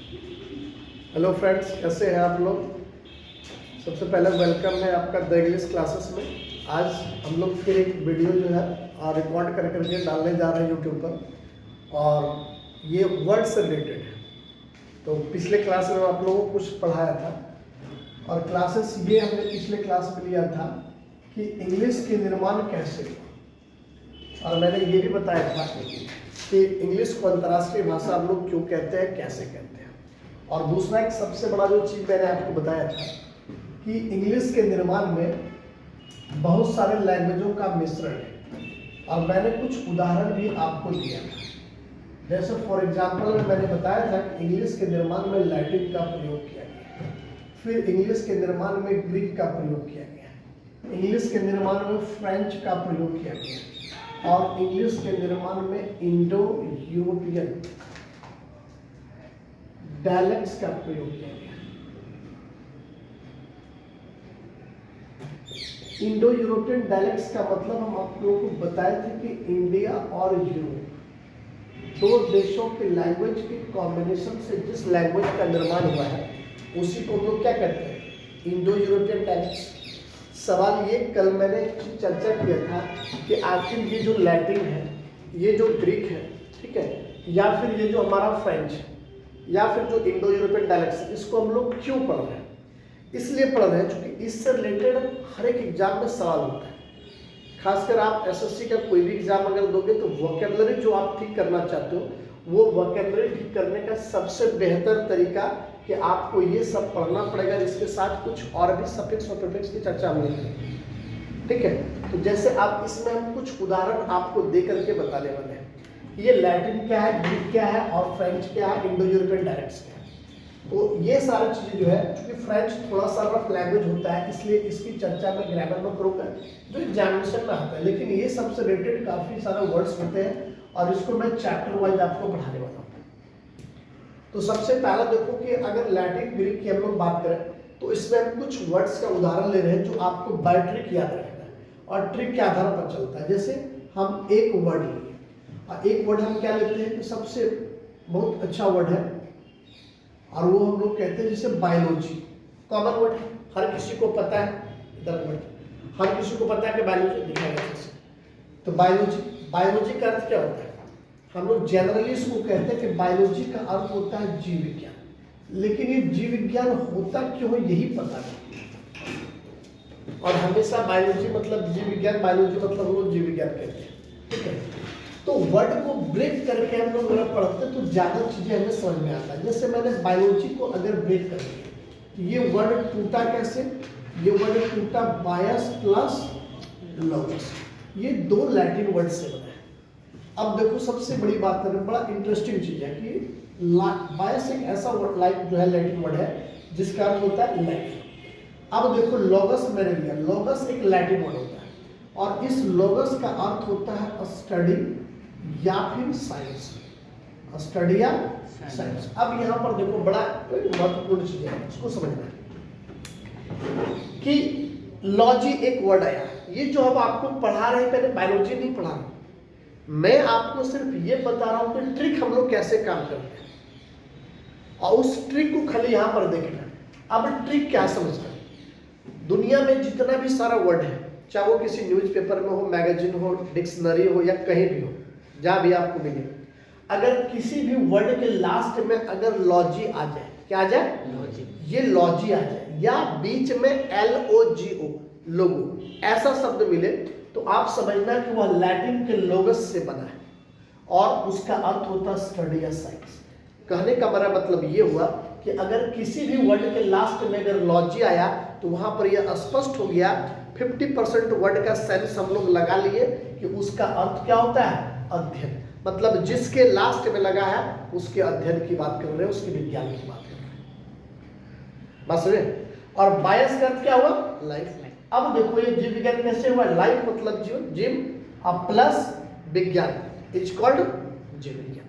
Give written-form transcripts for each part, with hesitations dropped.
Hello friends, कैसे हैं आप लोग। सबसे पहले वेलकम है आपका द इंग्लिश क्लासेस में। आज हम लोग फिर एक वीडियो जो है रिकॉर्ड कर करके डालने जा रहे हैं यूट्यूब पर, और ये वर्ड से रिलेटेड है। तो पिछले क्लास में आप लोगों को कुछ पढ़ाया था, और क्लासेस ये हमने पिछले क्लास में लिया था कि इंग्लिश के निर्माण कैसे हुआ, और मैंने ये भी बताया था कि इंग्लिश को अंतर्राष्ट्रीय भाषा हम लोग क्यों कहते हैं, कैसे कहते हैं। और दूसरा एक सबसे बड़ा जो चीज़ मैंने आपको बताया था कि इंग्लिश के निर्माण में बहुत सारे लैंग्वेजों का मिश्रण है, और मैंने कुछ उदाहरण भी आपको दिया था। जैसे फॉर एग्जांपल मैंने बताया था कि इंग्लिश के निर्माण में लैटिन का प्रयोग किया गया, फिर इंग्लिश के निर्माण में ग्रीक का प्रयोग किया गया, इंग्लिश के निर्माण में फ्रेंच का प्रयोग किया गया, और इंग्लिश के निर्माण में इंडो यूरोपियन डायलेक्ट्स का प्रयोग किया गया। इंडो यूरोपियन डायलेक्ट्स का मतलब हम आप लोगों को बताए थे कि इंडिया और यूरोप दो देशों के लैंग्वेज के कॉम्बिनेशन से जिस लैंग्वेज का निर्माण हुआ है उसी को हम लोग क्या कहते हैं, इंडो यूरोपियन डायलेक्ट्स। सवाल ये, कल मैंने चर्चा किया था कि आखिर ये जो लैटिन है, ये जो ग्रीक है, ठीक है, या फिर ये जो हमारा फ्रेंच है, या फिर जो इंडो यूरोपियन डायलेक्ट्स है, इसको हम लोग क्यों पढ़ रहे हैं। इसलिए पढ़ रहे हैं क्योंकि इससे रिलेटेड हर एक एग्जाम में सवाल होता है। खासकर आप एसएससी का कोई भी एग्जाम अगर दोगे तो वोकैबुलरी जो आप ठीक करना चाहते हो, वो वोकैबुलरी ठीक करने का सबसे बेहतर तरीका कि आपको ये सब पढ़ना पड़ेगा। इसके साथ कुछ और भी सफिक्स और प्रीफिक्स की चर्चा हमने की, ठीक है। तो जैसे आप इसमें हम कुछ उदाहरण आपको दे करके बताने वाले हैं। ये लैटिन क्या है, ग्रीक क्या है, और फ्रेंच क्या है, इंडो यूरोपियन डायलेक्ट्स क्या है। तो ये सारी चीजें जो है, क्योंकि फ्रेंच थोड़ा सा रफ लैंग्वेज होता है, इसलिए इसकी चर्चा मैं ग्रामर में करूँगा जो एग्जामिनेशन में आता है। लेकिन ये सबसे रिलेटेड काफी सारे वर्ड्स होते हैं, और इसको मैं चैप्टर वाइज आपको पढ़ाने वाला हूँ। तो सबसे पहला देखो कि अगर लैटिन ग्रीक की हम लोग बात करें तो इसमें हम कुछ वर्ड्स का उदाहरण ले रहे हैं जो आपको बाय ट्रिक याद रखना है, और ट्रिक के आधार पर चलता है। जैसे हम एक वर्ड लिए, और एक वर्ड हम क्या लेते हैं कि सबसे बहुत अच्छा वर्ड है, और वो हम लोग कहते हैं जैसे बायोलॉजी। कॉमन वर्ड है, हर किसी को पता है, इधर वर्ड हर किसी को पता है कि बायोलॉजी लिखा गया कैसे। तो बायोलॉजी का अर्थ क्या होता है, हम लोग जनरली इसको कहते हैं कि बायोलॉजी का अर्थ होता है जीव विज्ञान। लेकिन ये जीव विज्ञान होता क्यों है यही पता नहीं, और हमेशा बायोलॉजी मतलब जीव विज्ञान, बायोलॉजी मतलब हम लोग जीव विज्ञान कहते हैं, ठीक है। तो वर्ड को ब्रेक करके हम लोग अगर पढ़ते हैं तो ज्यादा चीजें हमें समझ में आता है। जैसे मैंने बायोलॉजी को अगर ब्रेक कर दिया तो ये वर्ड टूटा कैसे, ये वर्ड टूटा बायस प्लस लॉगस, ये दो लैटिन वर्ड से बना है। अब देखो सबसे बड़ी बात करें, बड़ा इंटरेस्टिंग चीज है कि बायस एक ऐसा वर्ड, लाइफ जो है लैटिन वर्ड है जिसका अर्थ होता है लाइफ। अब देखो लॉगस मैंने लिया, लॉगस एक लैटिन वर्ड होता है, और इस लॉगस का अर्थ होता है स्टडी या फिर साइंस, स्टडी या साइंस। अब यहाँ पर देखो बड़ा महत्वपूर्ण चीज है, इसको समझना है कि लॉजी एक वर्ड आया। ये जो हम आपको पढ़ा रहे हैं, पहले बायोलॉजी नहीं पढ़ा रहा, मैं आपको सिर्फ ये बता रहा हूं कि ट्रिक हम लोग कैसे काम करते हैं, और उस ट्रिक को खाली यहां पर देखना है। अब ट्रिक क्या समझना है, दुनिया में जितना भी सारा वर्ड है, चाहे वो किसी न्यूज़पेपर में हो, मैगजीन हो, डिक्शनरी हो, या कहीं भी हो, जहां भी आपको मिले, अगर किसी भी वर्ड के लास्ट में अगर लॉजी आ जाए, क्या आ जाए, ये लॉजी आ जाए, या बीच में LOGO लोगो ऐसा शब्द मिले, तो आप समझना कि वह लैटिन के लोगस से बना है, और उसका अर्थ होता है स्टडी या साइंस। कहने का मेरा मतलब ये हुआ कि अगर किसी भी वर्ड के लास्ट में अगर लॉजी आया तो वहां पर यह स्पष्ट हो गया, 50% वर्ड का सेंस हम लोग लगा लिए कि उसका अर्थ क्या होता है, अध्ययन। मतलब जिसके लास्ट में लगा है उसके अध्ययन की बात कर रहे हैं, उसके विज्ञान की बात कर रहे हैं, बस रे। और बायस का अर्थ क्या हुआ, लाइफ में। अब देखो ये जीव विज्ञान कैसे हुआ, लाइफ मतलब जीव, जीव प्लस विज्ञान इज कॉल्ड जीव विज्ञान।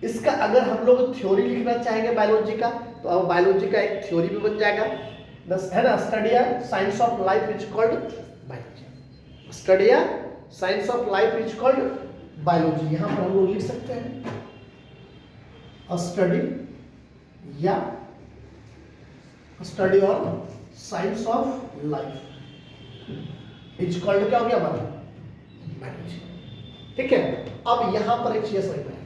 इसका अगर हम लोग थ्योरी लिखना चाहेंगे बायोलॉजी का, तो अब बायोलॉजी का एक थ्योरी भी बन जाएगा, है ना, study science of life is called biology. Study science of life is called biology. यहां पर हम लोग लिख सकते हैं स्टडी या स्टडी और science of life is called क्या हो गया हमारा बायोलॉजी। ठीक है, अब यहां पर एक चीज समझना है,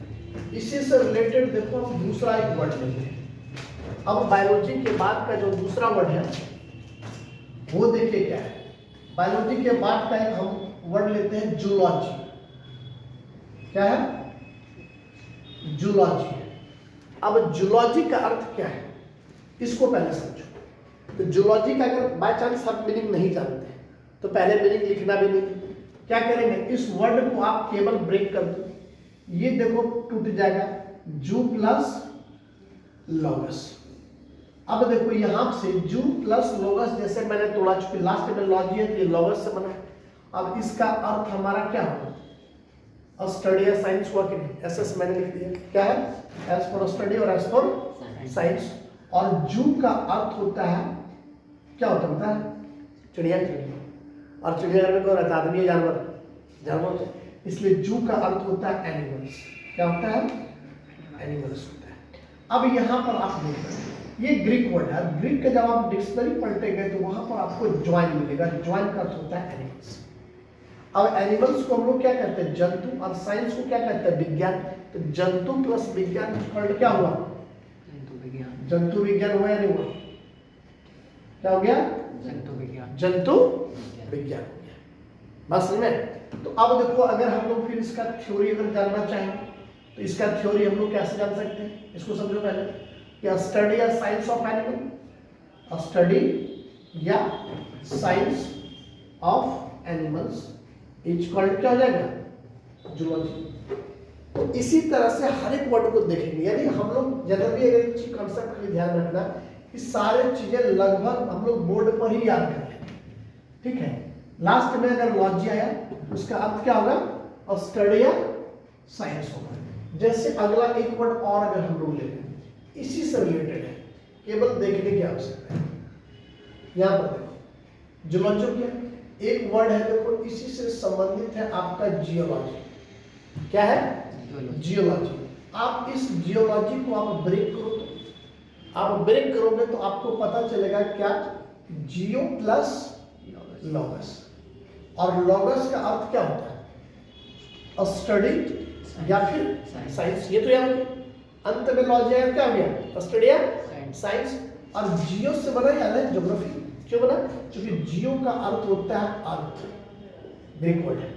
इसी से रिलेटेड देखो हम दूसरा एक वर्ड लेते हैं। अब बायोलॉजी के बाद का जो दूसरा वर्ड है वो देखिए क्या है। बायोलॉजी के बाद का एक हम वर्ड लेते हैं जूलॉजी। क्या है? जूलॉजी। अब जूलॉजी का अर्थ क्या है इसको पहले समझो। तो जूलॉजी का अगर बाय चांस आप मीनिंग नहीं जानते तो पहले मीनिंग लिखना भी नहीं, क्या करेंगे, इस वर्ड को आप केवल ब्रेक कर दो, ये देखो टूट जाएगा, जू प्लस लॉगस। अब देखो यहां से जू प्लस लॉगस, जैसे मैंने तोड़ा, चुकी लास्ट में लॉजी है तो ये लॉगस से बना है। अब इसका अर्थ हमारा क्या होगा, स्टडी या साइंस हुआ कि नहीं, एसएस मैंने लिख दिया, क्या है, एस फॉर स्टडी और एस फॉर साइंस। और जू का अर्थ होता है, क्या होता है, चिड़िया। और चिड़ियाघर में कौन रहता है, आदमी या जानवर, जानवर होता है, इसलिए जू का अर्थ होता है एनिमल्स। क्या होता है, एनिमल्स होता है। अब यहाँ पर आप देखते ये ग्रीक वर्ड है, ग्रीक का जब आप डिक्शनरी पलटेंगे तो वहां पर आपको ज्वाइन मिलेगा, ज्वाइन का अर्थ होता है एनिमल्स। अब एनिमल्स को हम लोग क्या कहते हैं, जंतु, और साइंस को क्या कहते हैं, विज्ञान। तो जंतु प्लस विज्ञान क्या हुआ, जंतु विज्ञान हुआ या नहीं हुआ, क्या हो गया, जंतु विज्ञान, जंतु विज्ञान हो गया। बात समझ में। तो अब देखो अगर हम लोग फिर इसका थ्योरी अगर जानना चाहें तो इसका थ्योरी हम लोग कैसे जान सकते हैं, इसको समझो पहले कि स्टडी या साइंस ऑफ एनिमल, स्टडी या science of animals is called क्या हो जाएगा, जूलॉजी। तो इसी तरह से हर एक वर्ड को देखेंगे, यानी हम लोग जनरली अगर एक चीज कॉन्सेप्ट के लिए ध्यान रखना कि सारे चीजें लगभग हम लोग बोर्ड पर ही याद कर लें। ठीक है, लास्ट में अगर लॉजी आया उसका अर्थ क्या होगा, और स्टडी या साइंस होगा। जैसे अगला एक वर्ड और अगर हम लोग ले लें, इसी से रिलेटेड है, केवल देखने की आवश्यकता है। यहां पर देखो जूलॉजी क्या एक वर्ड है, देखो इसी से संबंधित है आपका जियोलॉजी। क्या है, जियोलॉजी। आप इस जियोलॉजी को आप ब्रेक करो, आप ब्रेक करोगे तो आपको पता चलेगा क्या, जियो प्लस लॉगस। और लॉगस का अर्थ क्या होता है, स्टडी या फिर साइंस। ये तो याद है, अंत में लॉजी आया क्या हो गया, स्टडी या साइंस। और जियो से बना है ज्योग्राफी। क्यों बना, क्योंकि जियो का अर्थ होता है अर्थ, ग्रीक वर्ड है।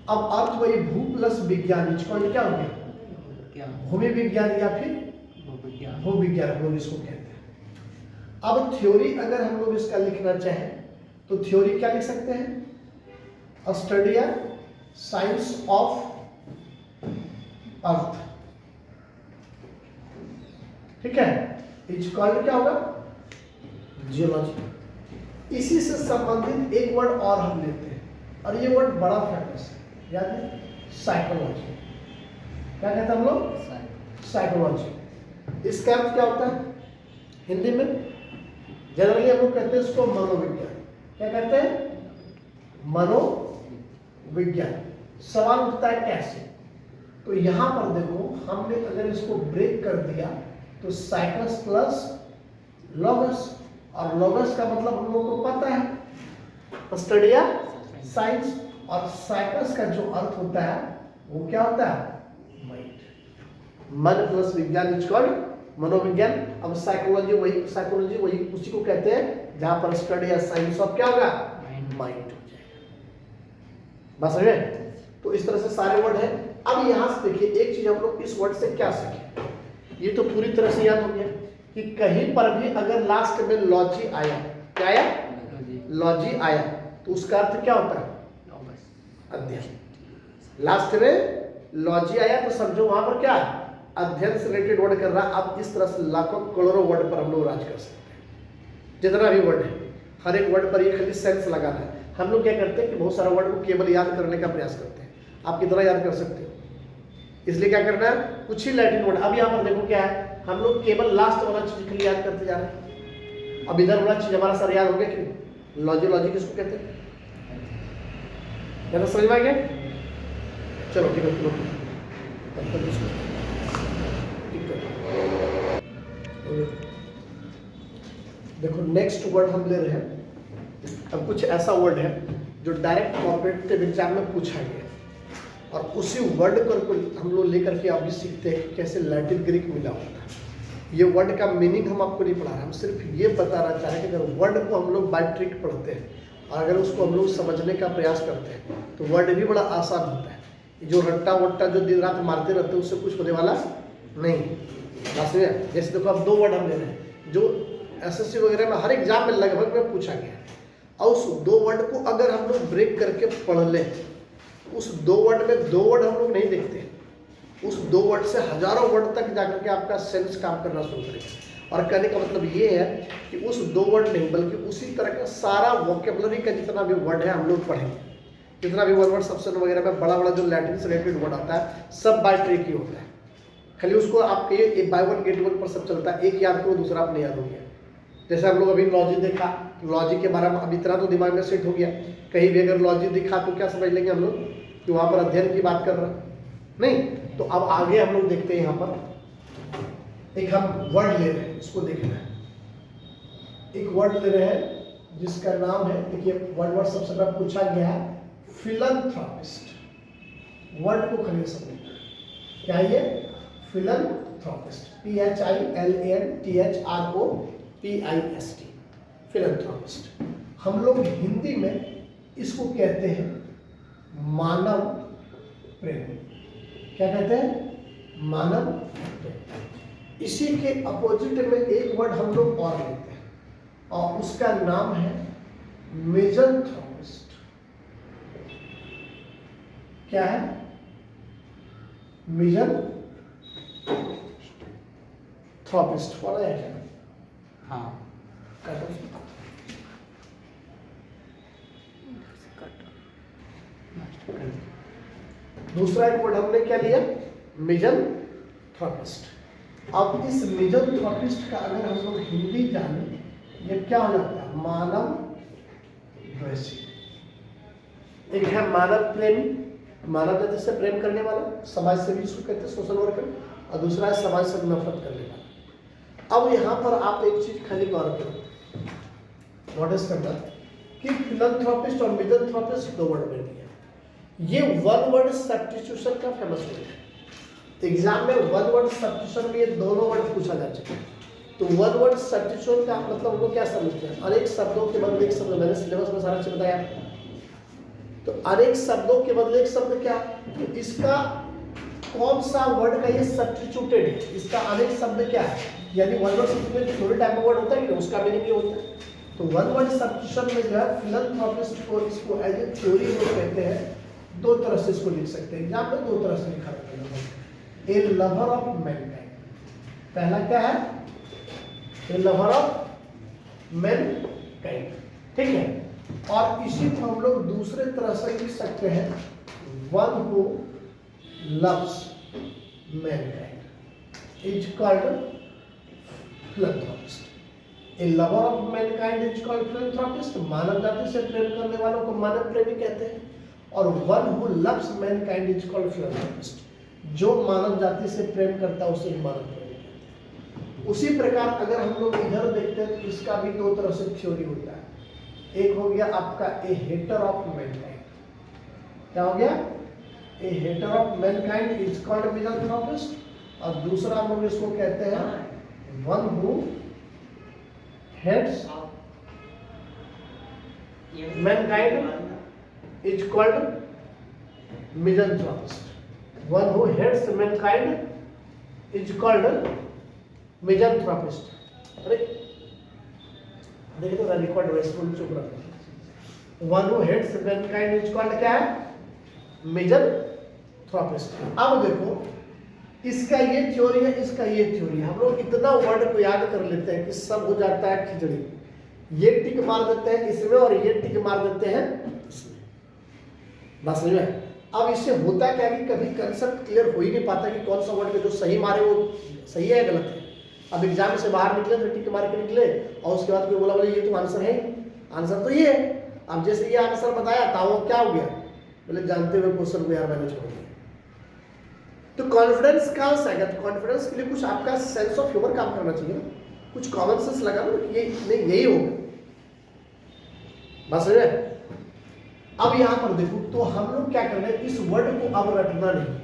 अब अर्थ वही भू प्लस विज्ञान, क्या हो गया, भूमि विज्ञान या फिर भू विज्ञान हम लोग इसको कहते हैं। अब थ्योरी अगर हम लोग इसका लिखना चाहें तो थ्योरी क्या लिख सकते हैं, स्टडी या साइंस ऑफ अर्थ। ठीक है, इज कॉल्ड क्या होगा, जियोलॉजी। इसी से संबंधित एक वर्ड और हम लेते हैं, और ये वर्ड बड़ा फेमस है, याद है, साइकोलॉजी। क्या कहते हैं हम लोग, साइकोलॉजी। इसका अर्थ क्या होता है हिंदी में, जनरली हम लोग कहते हैं इसको मनोविज्ञान। क्या कहते हैं, मनोविज्ञान। सवाल उठता है कैसे, तो यहां पर देखो हमने अगर इसको ब्रेक कर दिया तो साइकस प्लस लॉगस, और लॉगस का मतलब हम लोग को पता है, स्टडी या साइंस। और साइकस का जो अर्थ होता है वो क्या होता है, माइंड। मन प्लस विज्ञान इज कॉल्ड मनोविज्ञान। अब साइकोलॉजी वही उसी को कहते हैं जहां पर स्टडी या साइंस ऑफ क्या होगा, माइंड हो जाएगा। बस समझे। तो इस तरह से सारे वर्ड है। अब यहां से देखिए एक चीज हम लोग इस वर्ड से क्या सीखे, ये तो पूरी तरह से याद हो गया कि कहीं पर भी अगर लास्ट में लॉजी आया, क्या आया, लॉजी आया, तो उसका अर्थ क्या होता है, अध्ययन। लास्ट में लॉजी आया तो समझो वहां पर क्या है, अध्ययन से रिलेटेड वर्ड कर रहा। अब इस तरह से लाखों करोड़ों वर्ड पर हम लोग राज कर सकते हैं। जितना भी वर्ड है हर एक वर्ड पर ये खाली सेंस लगाना है। हम लोग क्या करते हैं कि बहुत सारा वर्ड को केवल याद करने का प्रयास करते हैं। आप कितना याद कर सकते हो, इसलिए क्या करना है, कुछ ही लैटिन वर्ड। अब यहाँ पर देखो क्या है, हम लोग केवल लास्ट वाला चीज खाली याद करते जा रहे हैं। अब इधर वाला चीज हमारा सर याद हो गया कि लॉजी, लॉजी किसको कहते हैं, समझ में आ गया। चलो ठीक है, देखो नेक्स्ट वर्ड हम ले रहे हैं, अब कुछ ऐसा वर्ड है जो डायरेक्ट कॉम्पिटिटिव एग्जाम में पूछा गया और उसी वर्ड को हम लोग लेकर के अभी सीखते हैं कि कैसे लैटिन ग्रीक मिला हुआ था। ये वर्ड का मीनिंग हम आपको नहीं पढ़ा रहे, हम सिर्फ ये बताना चाह रहे हैं कि अगर वर्ड को हम लोग बाय ट्रिक पढ़ते हैं और अगर उसको हम लोग समझने का प्रयास करते हैं तो वर्ड भी बड़ा आसान होता है। जो रट्टा वट्टा जो दिन रात मारते रहते हैं उससे कुछ होने वाला नहीं। जैसे देखो अब 2 वर्ड हम ले रहे हैं जो एसएससी वगैरह में हर एग्जाम में लगभग में पूछा गया है, और उस 2 वर्ड को अगर हम लोग ब्रेक करके पढ़ लें, उस 2 वर्ड में 2 वर्ड हम लोग नहीं देखते, उस 2 वर्ड से हजारों वर्ड तक जाकर के आपका सेंस काम करना शुरू करेगा। और कहने का मतलब ये है कि उस 2 वर्ड नहीं बल्कि उसी तरह का सारा वोकेबलरी का जितना भी वर्ड है हम लोग पढ़ेंगे। जितना भी वर्ड सब्सटेंस वगैरह में बड़ा बड़ा जो लैटिन से रिलेटेड वर्ड आता है सब बाय ट्रिक ही होता है। खाली उसको आपके ये बाय वन गेट वन पर सब चलता है, एक याद करो दूसरा आप नहीं याद हो गया। जैसे हम लोग अभी लॉजिक देखा, लॉजिक के बारे में अब इतना तो दिमाग में सेट हो गया, कहीं भी अगर लॉजिक दिखा तो क्या समझ लेंगे हम लोग कि वहाँ पर अध्ययन की बात कर रहे हैं, नहीं। तो अब आगे हम लोग देखते हैं, यहाँ पर एक हम वर्ड ले रहे हैं, इसको देखना है। एक वर्ड ले रहे हैं जिसका नाम है, देखिए वर्ड सबसे पहले पूछा गया है फिलैंथ्रोपिस्ट। वर्ड को खरीद समझना क्या ये फिलैंथ्रोपिस्ट, PHILANTHROPIST, फिलैंथ्रोपिस्ट। हम लोग हिंदी में इसको कहते हैं मानव प्रेमी। क्या कहते हैं? मानव प्रेमी। इसी के अपोजिट में एक वर्ड हम लोग और लेते हैं और उसका नाम है मिज़ैंथ्रोपिस्ट। क्या है? मिज़ैंथ्रोपिस्ट। पढ़ा है क्या? हाँ। दूसरा एक वर्ड हमने क्या लिया? मिज़ैंथ्रोपिस्ट। अब इस मिज़ैंथ्रोपिस्ट का अगर हम लोग हिंदी जाने, ये क्या हो जाता है? मानव द्वेषी। एक है मानव प्रेमी, मानव जाति से प्रेम करने वाला, समाज सेवी जिसको कहते हैं सोशल वर्कर, और दूसरा है समाज से नफरत करने वाला। अब यहाँ पर आप एक चीज खाली गौर करो, नोटिस करना कि फिलैंथ्रोपिस्ट और मिज़ैंथ्रोपिस्ट 2 वर्ड में है। ये 1 वर्ड सब्स्टिट्यूशन का फेमस वर्ड है। एग्जाम में 1 वर्ड सब्स्टिट्यूशन में ये दोनों वर्ड पूछा जा चुका है। तो 1 वर्ड सब्स्टिट्यूशन का मतलब हम लोग क्या समझते हैं? अनेक शब्दों के बदले एक शब्द, मैंने सिलेबस में सारा चीज बताया। तो अनेक शब्दों के बदले एक शब्द क्या? तो इसका कौन सा वर्ड का ये सब्स्टिट्यूटेड है? इसका अनेक शब्द क्या है? यानी 1 वर्ड सब्स्टिट्यूशन थोड़े टाइप का वर्ड होता है कि उसका मीनिंग ये होता है। तो 1 वर्ड सब्स्टिट्यूशन में जो है फिलैंथ्रोपिस्ट को इसको एज ए थ्योरी लोग कहते हैं। 2 तरह से इसको लिख सकते हैं, एग्जाम में 2 तरह से लिखा जाता है। ए लवर ऑफ मैनकाइंड, पहला क्या है? ए लवर ऑफ मैनकाइंड, ठीक है। और इसी को हम लोग दूसरे तरह से लिख सकते हैं, one who loves mankind is called philanthropist. A lover of mankind is called philanthropist. मानव जाति से प्रेम करने वालों को मानव प्रेमी कहते हैं। और one who loves mankind is called philanthropist. जो मानव जाति से प्रेम करता है उसे ही मानव प्रेमी कहते हैं। उसी प्रकार अगर हम लोग इधर देखते हैं तो इसका भी 2 तरह से थ्योरी होता है। एक हो गया आपका ए हेटर ऑफ मैनकाइंड। क्या हो गया? A hater of mankind is called misanthropist. और दूसरा हम लोग इसको कहते हैं one who hates mankind is called misanthropist. One who hates mankind is called misanthropist. अरे देखिए तो रिकॉर्ड वेस्टफुल चुप रहा। One who hates mankind is called क्या है? मिज़ैंथ्रोपिस्ट। अब देखो इसका ये थ्योरी है, इसका ये थ्योरी है। हम लोग इतना वर्ड को याद कर लेते हैं कि सब हो जाता है खिचड़ी। ये टिक मार देते हैं इसमें और ये टिक मार देते हैं इसमें, बस समझ में। अब इससे होता क्या कि कभी कंसेप्ट क्लियर हो ही नहीं पाता कि कौन सा वर्ड के जो सही मारे वो सही है या गलत है। अब एग्जाम से बाहर निकले तो टिक मार के निकले और उसके बाद कोई बोला बोले ये तो आंसर है, आंसर तो ये है। अब जैसे ये आंसर बताया था वो क्या हो गया, बोले जानते हुए क्वेश्चन को यार मैंने छोड़ दिया। तो कॉन्फिडेंस कहाँ से आएगा? तो कॉन्फिडेंस के लिए कुछ आपका सेंस ऑफ ह्यूमर काम करना चाहिए ना। कुछ कॉमन सेंस लगा ना, ये नहीं यही होगा, बस है। अब यहां पर देखो, तो हम लोग क्या कर रहे हैं, इस वर्ड को अब रटना नहीं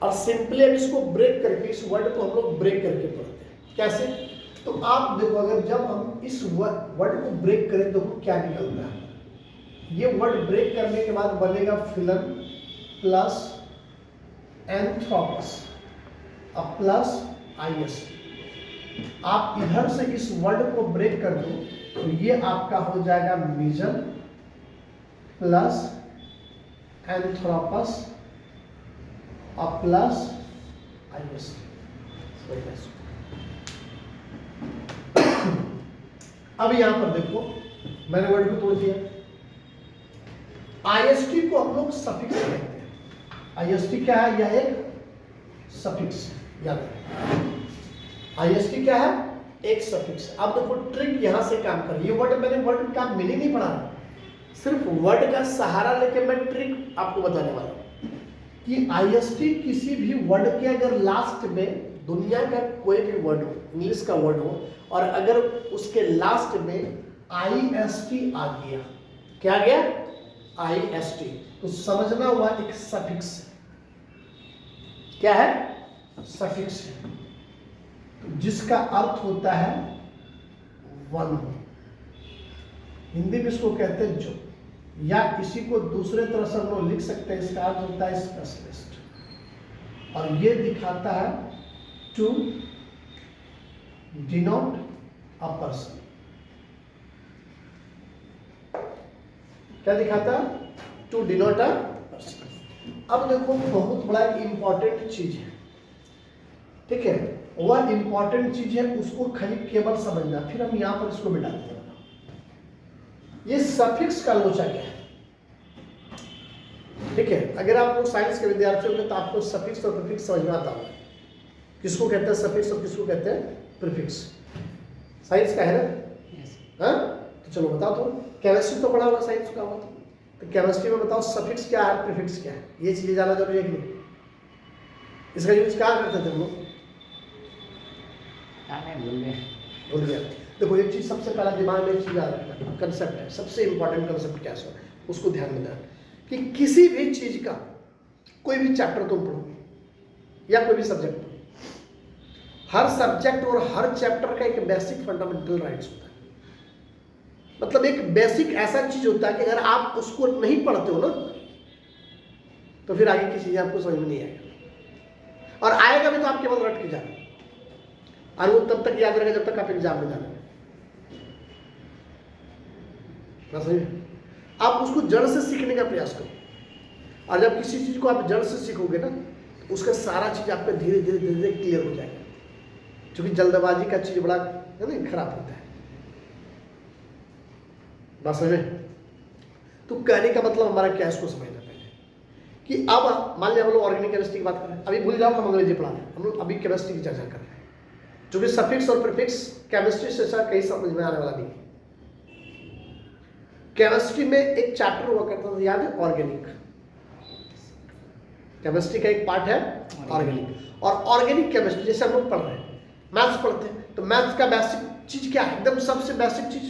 और सिंपली अब इसको ब्रेक करके, इस वर्ड को हम लोग ब्रेक करके पढ़ते हैं। कैसे? तो आप देखो, अगर जब हम इस वर्ड को ब्रेक करें, देखो क्या निकलता है। ये वर्ड ब्रेक करने के बाद बनेगा फिलन प्लस एंथ्रोपस अब प्लस आईएसटी। आप इधर से इस वर्ड को ब्रेक कर दो तो ये आपका हो जाएगा मिजन प्लस एंथ्रोपस और प्लस आईएसटी। अब यहां पर देखो, मैंने वर्ड को तोड़ दिया। आईएसटी को हम लोग सफिक्स कहते हैं। आईएसटी क्या है? यह एक सफिक्स, याद रखना। आईएसटी क्या है? एक सफिक्स। अब देखो ट्रिक यहां से काम कर रही है। वर्ड मैंने वर्ड का मीनिंग नहीं पढ़ा, सिर्फ वर्ड का सहारा लेके मैं ट्रिक आपको बताने वाला हूं कि आईएसटी किसी भी वर्ड के अगर लास्ट में, दुनिया का कोई भी वर्ड हो, इंग्लिश का वर्ड हो, और अगर उसके लास्ट में आईएसटी आ गया, क्या आ गया? आईएसटी, तो समझना हुआ एक सफिक्स। क्या है? सफिक्स है, जिसका अर्थ होता है वन। हिंदी में इसको कहते हैं जो, या इसी को दूसरे तरह से हम लोग लिख सकते हैं, इसका अर्थ होता है स्पेशलिस्ट, और ये दिखाता है टू डिनोट अ पर्सन। क्या दिखाता है? To denote a person. अब देखो बहुत बड़ा इंपॉर्टेंट चीज है, ठीक है, वह इंपॉर्टेंट चीज है, उसको खाली केवल समझना, फिर हम यहां पर इसको मिटा देंगे। ये सफिक्स का लोचा क्या है? ठीक है, अगर आप लोग साइंस के विद्यार्थी होंगे तो आपको सफिक्स और प्रीफिक्स समझ में आता होगा, किसको कहते हैं सफिक्स और किसको कहते हैं प्रीफिक्स। साइंस का है ना? हाँ, तो चलो बताओ। तो केमिस्ट्री तो पढ़ा होगा, साइंस का होगा, तो केमिस्ट्री में बताओ सफिक्स क्या है, प्रीफिक्स क्या है, ये चीजें जानना जरूरी है कि नहीं? इसका यूज क्या करते थे हम लोग? भूल गया। देखो एक चीज सबसे पहला दिमाग में एक चीज याद रखना, कंसेप्ट है, सबसे इंपॉर्टेंट कंसेप्ट क्या है, उसको ध्यान में देना कि किसी भी चीज का कोई भी चैप्टर तुम पढ़ो या कोई भी सब्जेक्ट पढ़ो, हर सब्जेक्ट और हर चैप्टर का एक बेसिक फंडामेंटल राइट्स होता है। मतलब एक बेसिक ऐसा चीज होता है कि अगर आप उसको नहीं पढ़ते हो ना, तो फिर आगे की चीजें आपको समझ में नहीं आएगा, और आएगा भी तो आप केवल रट के जाना, और वो तब तक याद रहेगा जब तक आप एग्जाम में जाना। आप उसको जड़ से सीखने का प्रयास करो, और जब किसी चीज को आप जड़ से सीखोगे ना, तो उसका सारा चीज आप पे धीरे धीरे धीरे धीरे क्लियर हो जाएगा, क्योंकि जल्दबाजी का चीज बड़ा है ना, खराब होता है। बस समझे? तो कहने का मतलब हमारा क्या है, इसको समझना पहले कि अब मान लिया हम लोग ऑर्गेनिक केमिस्ट्री की बात करें, अभी भूल जाओ हम अंग्रेजी पढ़ा रहे हैं, हम लोग अभी केमिस्ट्री की चर्चा कर रहे हैं, जो भी सफिक्स और प्रीफिक्स केमिस्ट्री से कहीं समझ में आने वाला नहीं है। केमिस्ट्री में एक चैप्टर हुआ करता था, याद है? ऑर्गेनिक। केमिस्ट्री का एक पार्ट है ऑर्गेनिक, और ऑर्गेनिक केमिस्ट्री जैसे हम लोग पढ़ रहे हैं, मैथ्स पढ़ते हैं, तो मैथ्स का बेसिक चीज क्या है? एकदम सबसे बेसिक चीज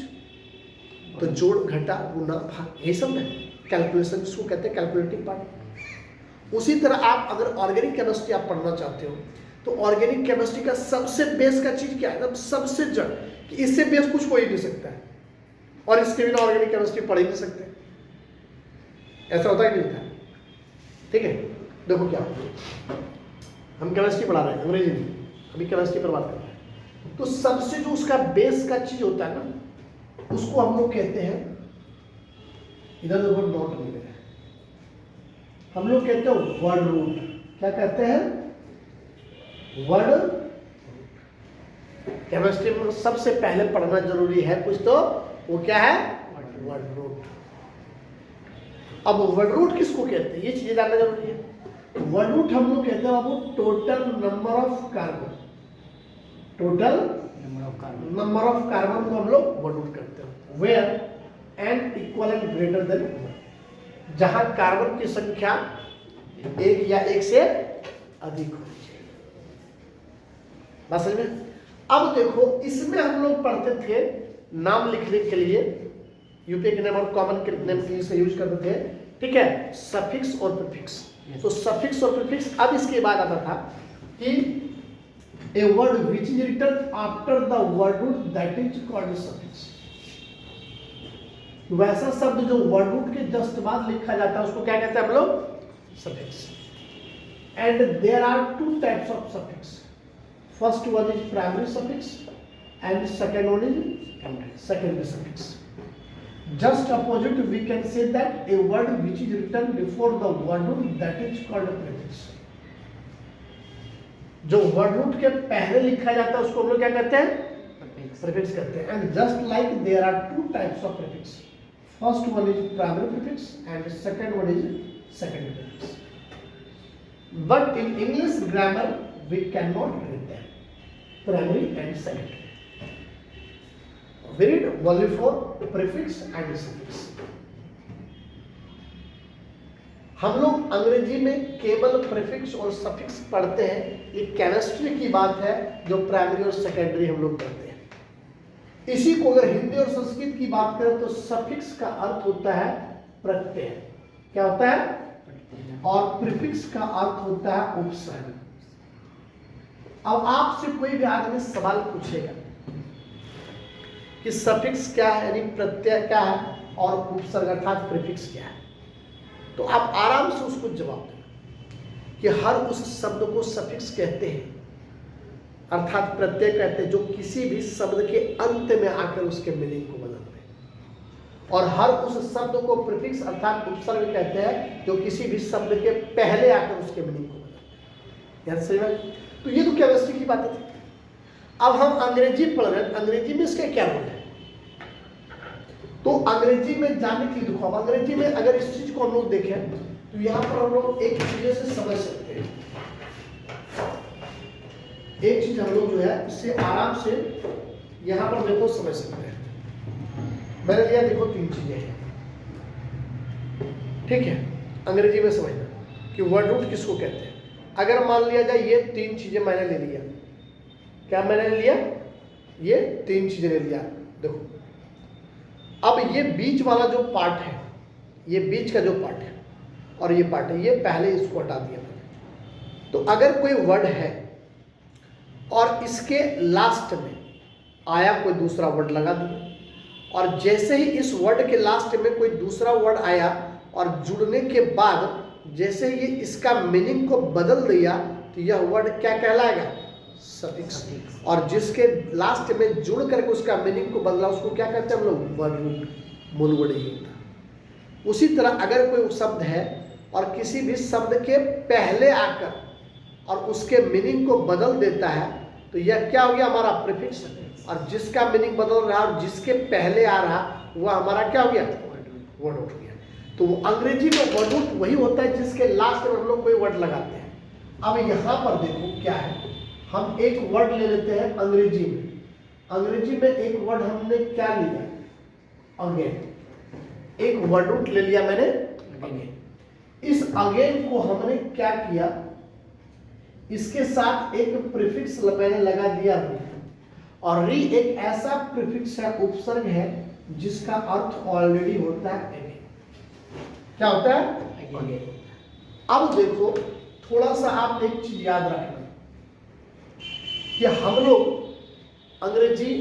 तो जोड़ घटा गुना भाग, यही सब है कैलकुलेशन, जिसको कहते हैं कैलकुलेटिव पार्ट। उसी तरह आप अगर ऑर्गेनिक केमिस्ट्री आप पढ़ना चाहते हो, तो ऑर्गेनिक केमिस्ट्री का सबसे बेस का चीज क्या है? एकदम सबसे जड़, कि इससे बेस कुछ हो ही नहीं सकता है, और इसके बिना ऑर्गेनिक केमिस्ट्री पढ़ ही नहीं सकते, ऐसा होता ही नहीं था। ठीक है, देखो क्या हम केमिस्ट्री पढ़ा रहे हैं, अंग्रेजी में, अभी केमिस्ट्री पर बात कर रहे हैं, तो सबसे जो उसका बेस का चीज होता है ना, उसको हम लोग कहते हैं, इधर देखो नोट लिख रहे हैं, हम लोग कहते हैं वर्ड रूट। क्या कहते हैं? वर्ड। केमिस्ट्री में सबसे पहले पढ़ना जरूरी है कुछ, तो वो क्या है? Word root. अब वर्ड रूट किसको कहते हैं, ये चीजें जानना जरूरी है। वर्ड रूट हम लोग कहते हैं बाबू total number of carbon, total number of carbon को हम लोग वर्ड रूट करते हैं, where N equal and greater than 1, जहां कार्बन की संख्या 1 या 1 से अधिक होनी चाहिए। बात समझ में? अब देखो इसमें हम लोग पढ़ते थे नाम लिखने के लिए यूपीए के नेम और कॉमन के नेम के लिए यूज करते थे, ठीक है, सफिक्स और प्रीफिक्स। तो सफिक्स और प्रीफिक्स। अब इसके बाद आता था कि a word which is written after the word root that is called suffix. वैसा शब्द जो वर्ड रूट के जस्ट बाद लिखा जाता है उसको क्या कहते हैं हम लोग? Suffix. And there are two types of suffix. First one is primary suffix and second one is secondary suffix. Just opposite, we can say that a word which is written before the word root that is called a prefix. जो word root के पहले लिखा जाता है उसको हम लोग क्या कहते हैं? Prefix कहते हैं। And just like there are two types of prefix. First one is primary prefix and second one is secondary prefix. But in English grammar we cannot read them, primary and secondary. We read only for prefix and suffix. हम लोग अंग्रेजी में केवल prefix और suffix पढ़ते हैं। ये chemistry की बात है जो प्राइमरी और सेकेंडरी हम लोग पढ़ते हैं। इसी को अगर हिंदी और संस्कृत की बात करें तो सफिक्स का अर्थ होता है प्रत्यय। क्या होता है? और प्रीफिक्स का अर्थ होता है उपसर्ग। अब आपसे कोई भी आदमी सवाल पूछेगा कि सफिक्स क्या है, यानी प्रत्यय क्या है, और उपसर्ग अर्थात प्रीफिक्स क्या है, तो आप आराम से उसको जवाब देना कि हर उस शब्द को सफिक्स कहते हैं, अर्थात प्रत्यय कहते हैं जो किसी भी शब्द के अंत में आकर उसके मीनिंग को बदलते हैं, और हर उस शब्द को प्रीफिक्स अर्थात उपसर्ग कहते हैं जो किसी भी शब्द के पहले आकर उसके मीनिंग को बदलते हैं। याद सही बात? तो ये तो केमिस्ट्री की बात थी। अब हम अंग्रेजी पढ़ रहे हैं, अंग्रेजी में इसके क्या रोल है? तो अंग्रेजी में जाने के लिए देखो, अब अंग्रेजी में अगर इस चीज को हम लोग देखें तो यहाँ पर हम लोग एक चीज से समझ सकते हैं। एक चीज हम लोग जो है इससे आराम से यहाँ पर देखो समझ सकते हैं। मैंने लिया देखो तीन चीजें हैं, ठीक है, अंग्रेजी में समझना कि वर्ड रूट किसको कहते हैं। अगर मान लिया जाए ये तीन चीजें मैंने ले लिया, क्या मैंने लिया? ये तीन चीजें ले लिया। देखो अब ये बीच वाला जो पार्ट है, ये बीच का जो पार्ट है और ये पार्ट है, ये पहले इसको हटा दिया मैंने। तो अगर कोई वर्ड है और इसके लास्ट में आया कोई दूसरा वर्ड लगा दिया, और जैसे ही इस वर्ड के लास्ट में कोई दूसरा वर्ड आया और जुड़ने के बाद जैसे ही इसका मीनिंग को बदल दिया, तो यह वर्ड क्या कहलाएगा? सफिक्स। और जिसके लास्ट में जुड़ करके उसका मीनिंग को बदला उसको क्या कहते हैं हम लोग? वर्ड रूट, मूल वर्ड ही होता है। उसी तरह अगर कोई शब्द है और किसी भी शब्द के पहले आकर और उसके मीनिंग को बदल देता है, तो यह क्या हो गया? हमारा प्रीफिक्स। और जिसका मीनिंग बदल रहा और जिसके पहले आ रहा वह हमारा क्या हो गया? वर्ड रूट हो गया। तो अंग्रेजी में वर्ड रूट वही होता है जिसके लास्ट में हम लोग कोई वर्ड लगाते हैं। अब यहाँ पर देखो क्या है, हम एक वर्ड ले लेते हैं अंग्रेजी में। अंग्रेजी में एक वर्ड हमने क्या लिया? अगेन। एक वर्ड रूट ले लिया मैंने अगेन। इस अगेन को हमने क्या किया? इसके साथ एक प्रीफिक्स मैंने लगा दिया री। और री एक ऐसा प्रीफिक्स है, उपसर्ग है, जिसका अर्थ ऑलरेडी होता है अगेन। क्या होता है? अगेन। अब देखो थोड़ा सा आप एक चीज याद रखना कि हम लोग अंग्रेजी,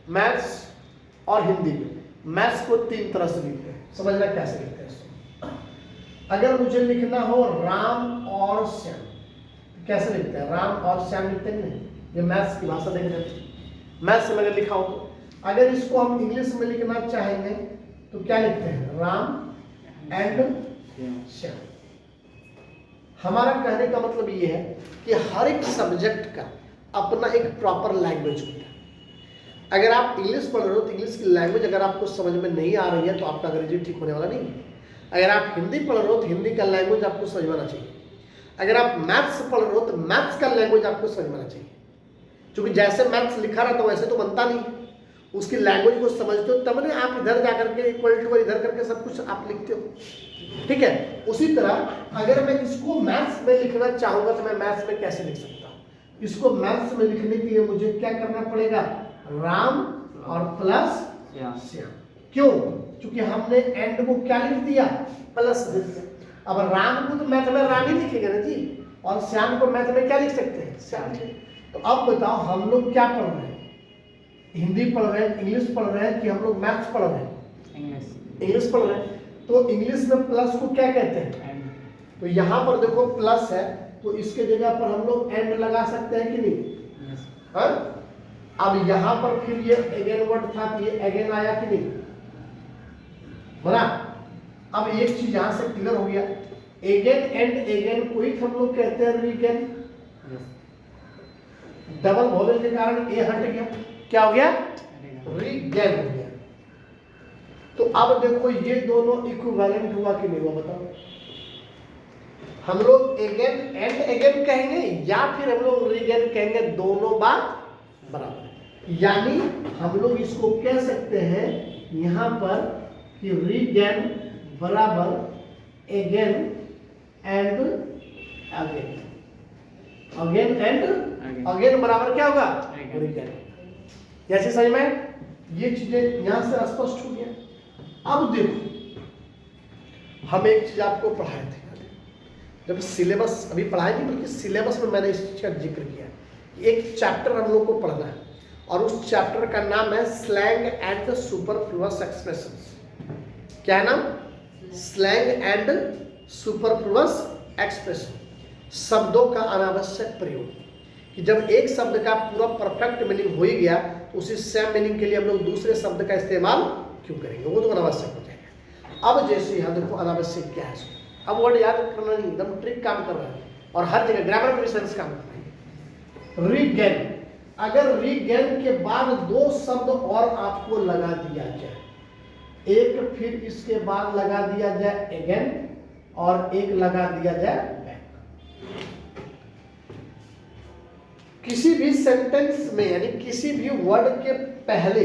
मैथ्स और हिंदी में, मैथ्स को तीन तरह से लिखते हैं। समझना कैसे लिखते हैं इसको। अगर मुझे लिखना हो राम और श्याम, तो कैसे लिखते हैं? राम और श्याम लिखते हैं नहीं, ये मैथ्स की भाषा देख रहे हैं। मैथ्स में अगर लिखा हो तो अगर इसको हम इंग्लिश में लिखना चाहेंगे तो क्या लिखते हैं? राम एंड श्याम। हमारा कहने का मतलब ये है कि हर एक सब्जेक्ट का अपना एक प्रॉपर लैंग्वेज होता है। अगर आप इंग्लिश पढ़ रहे हो तो इंग्लिश की लैंग्वेज अगर आपको समझ में नहीं आ रही है तो आपका अंग्रेजी ठीक होने वाला नहीं है। अगर आप हिंदी पढ़ रहे हो तो हिंदी का लैंग्वेज आपको समझ में आना चाहिए। अगर आप मैथ्स पढ़ रहे हो तो मैथ्स का लैंग्वेज आपको समझ में आना चाहिए। क्योंकि जैसे मैथ्स लिखा रहता वैसे तो बनता नहीं, उसकी लैंग्वेज को समझते हो तब ना आप इधर जा करके इक्वल टू इधर करके सब कुछ आप लिखते हो, ठीक है। उसी तरह अगर मैं इसको मैथ्स में लिखना चाहूँगा तो मैं मैथ्स में कैसे लिख सकता हूँ? इसको मैथ्स में लिखने के लिए मुझे क्या करना पड़ेगा, राम और प्लस श्याम। क्यों? क्योंकि हमने एंड को क्या लिख दिया, प्लस लिख दिया। अब राम को तो मैथ में राम ही लिखेगा ना जी, और श्याम को मैथ में क्या लिख सकते हैं, श्याम। तो अब बताओ हम लोग क्या पढ़ रहे हैं, हिंदी पढ़ रहे हैं, इंग्लिश पढ़ रहे हैं कि हम लोग मैथ्स पढ़ रहे हैं, इंग्लिश पढ़ रहे हैं। तो इंग्लिश में प्लस को क्या कहते हैं, तो यहाँ पर देखो प्लस है तो इसके जगह पर हम लोग एंड लगा सकते हैं कि नहीं, हाँ? अब यहाँ पर फिर ये अगेन वर्ड था, ये अगेन आया कि नहीं, बना। अब एक चीज यहां से क्लियर हो गया, अगेन एंड अगेन को ही हम लोग कहते हैं रीगेन। डबल वोवेल के कारण ए हट गया, क्या हो गया, रीगेन हो गया। तो अब देखो ये दोनों इक्विवेलेंट हुआ कि नहीं हुआ, बताओ। हम लोग अगेन एंड अगेन कहेंगे या फिर हम लोग रीगेन कहेंगे, दोनों बात बराबर। यानी हम लोग इसको कह सकते हैं यहां पर कि रीगेन बराबर again and again, again and again बराबर क्या होगा, रीगेन। जैसे समझ में ये चीजें यहां से स्पष्ट हो गया। अब देखो हम एक चीज आपको पढ़ाए थे, जब सिलेबस अभी पढ़ाए नहीं बल्कि सिलेबस में मैंने इस चीज का जिक्र किया। एक चैप्टर हम लोग को पढ़ना है और उस चैप्टर का नाम है स्लैंग एंड सुपरफ्लुअस एक्सप्रेशंस। क्या है नाम, स्लैंग एंड सुपरफ्लुअस एक्सप्रेशन, शब्दों का अनावश्यक प्रयोग। कि जब एक शब्द का पूरा परफेक्ट मीनिंग हो ही गया तो उसी सेम मीनिंग के लिए हम लोग दूसरे शब्द का इस्तेमाल क्यों करेंगे, वो तो अनावश्यक हो जाएगा। अब जैसे यहाँ देखो अनावश्यक क्या है, अब वर्ड याद करना नहीं, एकदम ट्रिक काम कर रहा है और हर जगह ग्रामर में भी सेंस काम कर रहा है। रीगेन, अगर रीगेन के बाद दो शब्द और आपको लगा दिया जाए, एक फिर इसके बाद लगा दिया जाए अगेन और एक लगा दिया जाए बैक। किसी भी सेंटेंस में यानी किसी भी वर्ड के पहले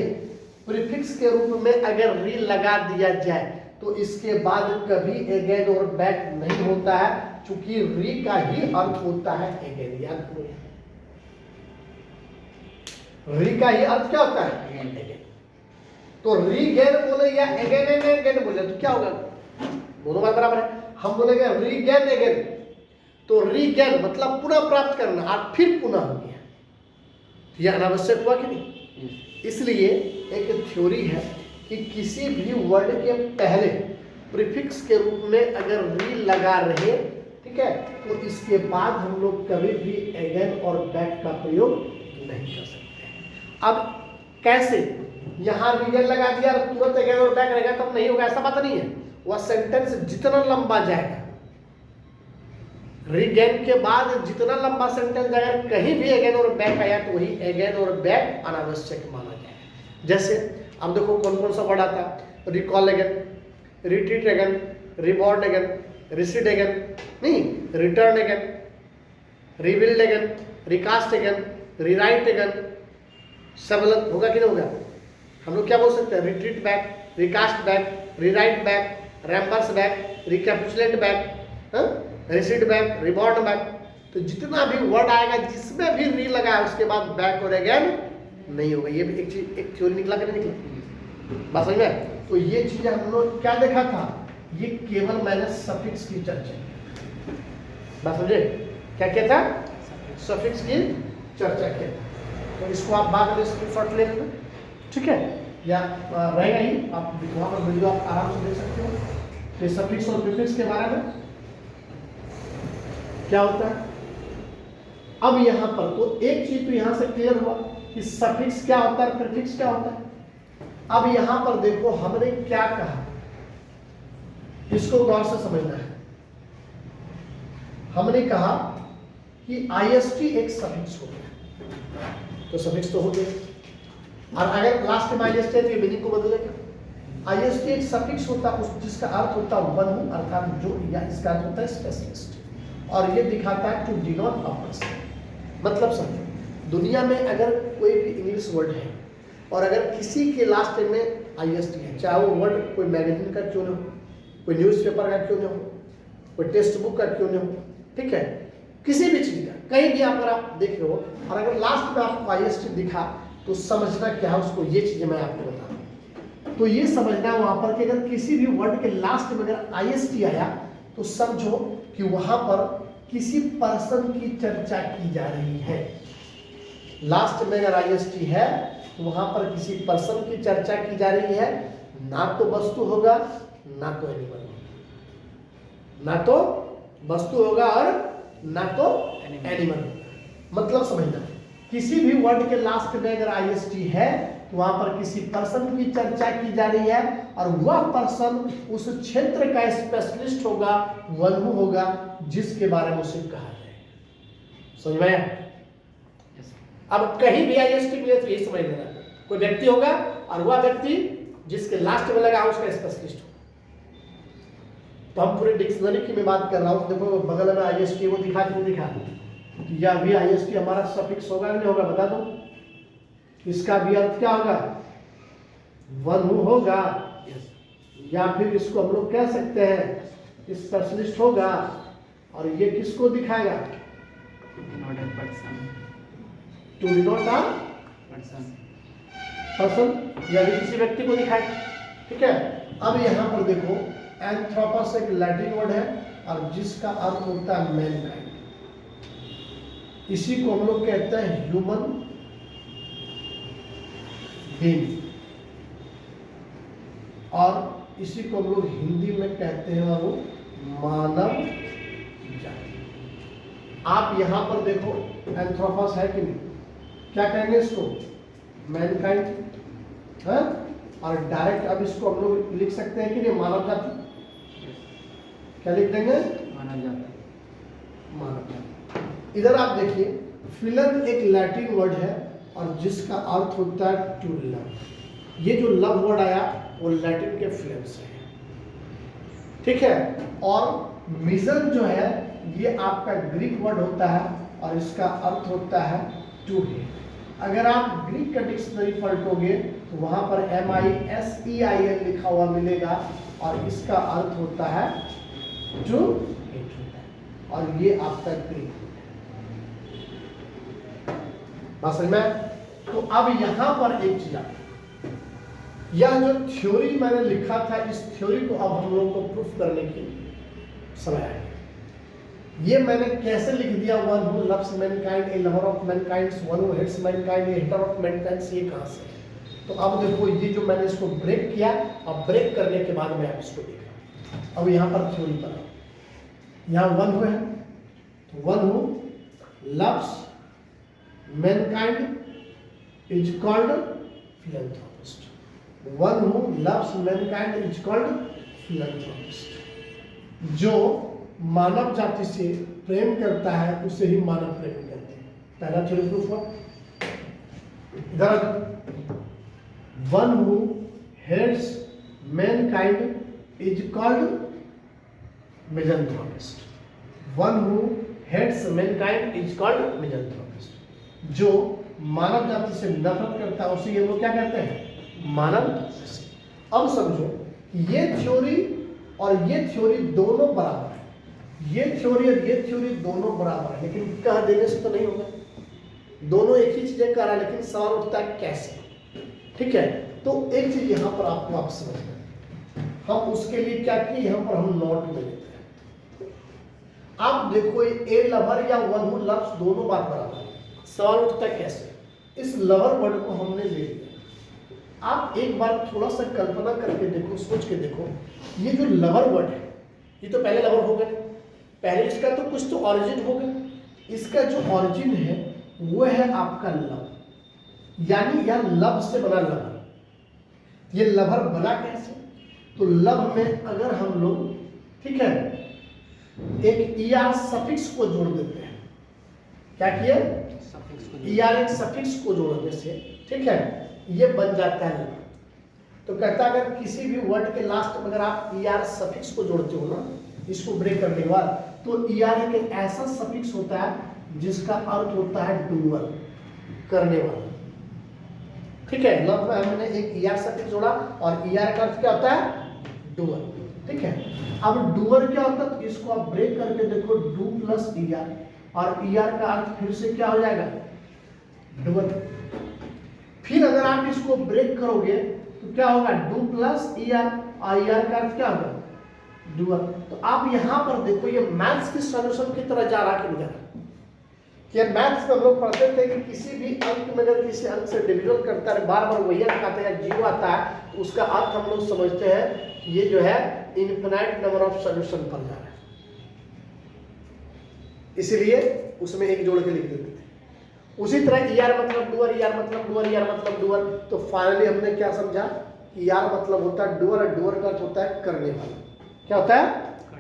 प्रीफिक्स के रूप में अगर री लगा दिया जाए तो इसके बाद कभी अगेन और बैक नहीं होता है, क्योंकि री का ही अर्थ होता है अगेन। याद करो, री का ही अर्थ क्या होता है, अगेन। तो रीगेन बोले या अगेन एंड अगेन बोले तो क्या होगा, दोनों बात बराबर है। हम बोलेंगे रीगेन अगेन, तो रीगेन मतलब पुनः प्राप्त करना और फिर पुनः हो गया, यह अनावश्यक हुआ कि नहीं। इसलिए एक थ्योरी है कि किसी भी वर्ड के पहले प्रीफिक्स के रूप में अगर री लगा रहे, ठीक है, तो इसके बाद हम लोग कभी भी अगेन और बैक का प्रयोग नहीं कर सकते। अब कैसे, यहाँ रीगेन लगा दिया तुरंत अगेन और बैक रहेगा तब नहीं होगा, ऐसा बात नहीं है। वह सेंटेंस जितना लंबा जाएगा, रीगेन के बाद जितना लंबा सेंटेंस जाएगा, कहीं भी अगेन और बैक आया तो वही अगेन और बैक अनावश्यक माना जाएगा। जैसे अब देखो कौन कौन सा वर्ड आता है, recall again, retreat again, reborn again, recede again, नहीं return again, rebuild again, recast again, rewrite again. सब अलग होगा कि नहीं होगा। हम लोग क्या बोल सकते हैं, retreat back, recast back, rewrite back, reimburse back, recapitulate back, recede back, reborn back. तो जितना भी वर्ड आएगा जिसमें भी री लगा है उसके बाद बैक और अगेन नहीं होगा। ये भी एक चीज, एक थ्योरी निकला कि नहीं निकला, बात समझ में। तो ये चीज हम लोग क्या देखा था, ये केवल मैंने सफिक्स की चर्चा की, बात समझे, क्या किया था, सफिक्स की चर्चा किया था। तो इसको आप बाद में स्क्रीनशॉट ले लेना, ठीक है, या रहेगा ही, आप वहाँ पर वीडियो आप आराम से देख सकते हो। तो सफिक्स और प्रीफिक्स के बारे में क्या होता है। अब यहाँ पर तो एक चीज तो यहाँ से क्लियर हुआ कि सफिक्स क्या होता है, प्रीफिक्स क्या होता है। अब यहाँ पर देखो हमने क्या कहा, इसको गौर से समझना है। हमने कहा कि आईएसटी एक सफिक्स होता है, तो सफिक्स तो हो गया, और अगर लास्ट में आईएसटी है तो ये मीनिंग को बदलेगा। आईएसटी एक सफिक्स होता है जिसका अर्थ होता है वन हूं, अर्थात जो, या इसका अर्थ होता है स्पेशलिस्ट, और ये दिखाता है टू डिनोट अ पर्सन। मतलब समझो, दुनिया में अगर कोई भी इंग्लिश वर्ड है और अगर किसी के लास्ट में आईएसटी है, चाहे वो वर्ड कोई मैगजीन का क्यों न हो, कोई न्यूज़पेपर का क्यों न हो, कोई टेक्स्ट बुक का क्यों न हो, ठीक है, किसी भी चीज का कहीं भी अगर आप देख रहे हो और अगर लास्ट में आपको IST दिखा तो समझना क्या है उसको, ये चीजें मैं आपको बता रहा हूं। तो ये समझना है वहां पर कि अगर किसी भी वर्ड के लास्ट में अगर IST आया तो समझो कि वहां पर किसी पर्सन की चर्चा की जा रही है। लास्ट में अगर IST है तो वहां पर किसी पर्सन की चर्चा की जा रही है, ना तो वस्तु होगा ना तो एनिमल होगा, ना तो वस्तु होगा और ना तो एनिमल होगा। मतलब समझना, किसी भी वर्ड के लास्ट में अगर IST है तो वहां पर किसी पर्सन की चर्चा की जा रही है और वह पर्सन उस क्षेत्र का स्पेशलिस्ट होगा, वल्लू होगा जिसके बारे में उसे कहा जाएगा। समझ में आया? अब कहीं भी IST मिले तो यही समझ लेना, कोई व्यक्ति होगा और वह व्यक्ति जिसके लास्ट में लगा उसका स्पेशलिस्ट होगा। तो हम पूरे डिक्शनरी की मैं बात कर रहा हूं। देखो बगल में IST वो दिखा कि नहीं दिखा, या भी IST हमारा सफिक्स होगा नहीं होगा बता दो। इसका भी अर्थ क्या होगा? वल्लू होगा, या फिर इसको हम लोग कह सकते हैं स्पेशलिस्ट होगा। और ये किसको दिखाएगा? टू डिनोट अ पर्सन, या भी किसी व्यक्ति को दिखाएगा। ठीक है, अब यहाँ पर देखो एंथ्रोपस एक लैटिन वर्ड है और जिसका अर्थ होता है मैनकाइंड। इसी को हम लोग कहते हैं ह्यूमन बीइंग, और इसी को हम लोग हिंदी में कहते हैं वो मानव जाति। आप यहां पर देखो एंथ्रोपस है कि नहीं, क्या कहेंगे इसको? मैनकाइंड है। और डायरेक्ट अब इसको हम लोग लिख सकते हैं कि नहीं मानव जाति। क्या लिख देंगे? मानव जाति। मानव जाति। इधर आप देखिए फिलन एक लैटिन वर्ड है और जिसका अर्थ होता है टू लव। ये जो लव वर्ड आया वो लैटिन के फिलन से है। ठीक है, और मिजन जो है ये आपका ग्रीक वर्ड होता है और इसका अर्थ होता है टू हेड। अगर आप ग्रीक का डिक्शनरी पलटोगे तो वहां पर MISEIN लिखा हुआ मिलेगा और इसका अर्थ होता है टू हेड होता है, और ये आपका ग्रीक बात समझ में? तो अब यहां पर एक चीज आती है, यह जो थ्योरी मैंने लिखा था इस थ्योरी को अब हम लोगों को प्रूफ करने की समय आ गया। ये मैंने कैसे लिख दिया? One who loves mankind, a lover of mankind, one who hates mankind, a hater of mankind, ये कहां से? तो अब देखो ये जो मैंने इसको ब्रेक किया, अब ब्रेक करने के बाद मैं आप इसको देखा। अब यहां पर थ्योरी पर यहां वन हु है तो one who loves mankind is called philanthropist. One who loves mankind is called philanthropist. जो मानव जाति से प्रेम करता है उसे ही मानव प्रेमी कहते हैं। पहला थ्योरी प्रूफ हुआ। इधर one who hates mankind is called misanthropist. One who hates mankind is called misanthropist. जो मानव जाति से नफरत करता है उसे ये लोग क्या कहते हैं? मानव जाति। अब समझो ये थ्योरी और ये थ्योरी दोनों बराबर है। ये थ्योरी और ये थ्योरी दोनों बराबर है, लेकिन कह देने से तो नहीं होगा। दोनों एक ही चीजें कह रहा है, लेकिन सवाल उठता है कैसे? ठीक है, तो एक चीज यहां पर आपको आप समझना है। हम उसके लिए क्या किए, यहां पर हम नोट में लेते हैं। आप देखो ए लवर या वन हु लव्स दोनों बात बराबर है। सवाल उठता है कैसे? इस लवर वर्ड को हमने ले लिया। आप एक बार थोड़ा सा कल्पना करके देखो, सोच के देखो, ये जो लवर वर्ड है ये तो पहले लवर होगा नहीं, पहले इसका तो कुछ तो ऑरिजिन होगा। इसका जो ऑरिजिन है वो है आपका लव, यानी यह लव से बना लवर। ये लवर बना कैसे? तो लव में अगर हम लोग ठीक है एक ER सफिक्स को जोड़ देते हैं। क्या किए? ER एक सफिक्स को जोड़ने से ठीक है ये बन जाता है लवर। तो कहता है अगर किसी भी वर्ड के लास्ट में अगर आप ER सफिक्स को जोड़ते हो ना, इसको ब्रेक करने के बाद, तो ER एक ऐसा सफिक्स होता है जिसका अर्थ होता है डूअर, करने वाला। ठीक है, लव में हमने एक ER सफिक्स जोड़ा और ER का अर्थ क्या होता है? डूअर। ठीक है, अब डूअर क्या होता है? इसको आप ब्रेक करके देखो, डू प्लस ER और ER का अर्थ फिर से क्या हो जाएगा, डुअल। फिर अगर आप इसको ब्रेक करोगे तो क्या होगा, डू प्लस ER, और ER का अर्थ क्या होगा, डुअल। तो आप यहां पर देखो ये मैथ्स की सॉल्यूशन की तरह जा रहा कि नहीं जा रहा। कि मैथ्स में हम लोग पढ़ते थे कि किसी भी अंक में अगर किसी अंक से डिविजन करता है, बार बार वही अंक आता है, जीरो आता है, तो उसका अर्थ हम लोग समझते हैं ये जो है इनफिनाइट नंबर ऑफ सॉल्यूशन पर जा रहा है। इसीलिए उसमें एक जोड़ के लिख देते थे। उसी तरह ER मतलब डुअल, ER मतलब डुअल, ER मतलब डुअल। तो फाइनली हमने क्या समझा, ER मतलब होता है डुअल, और डुअल का अर्थ होता है करने वाला। क्या होता है,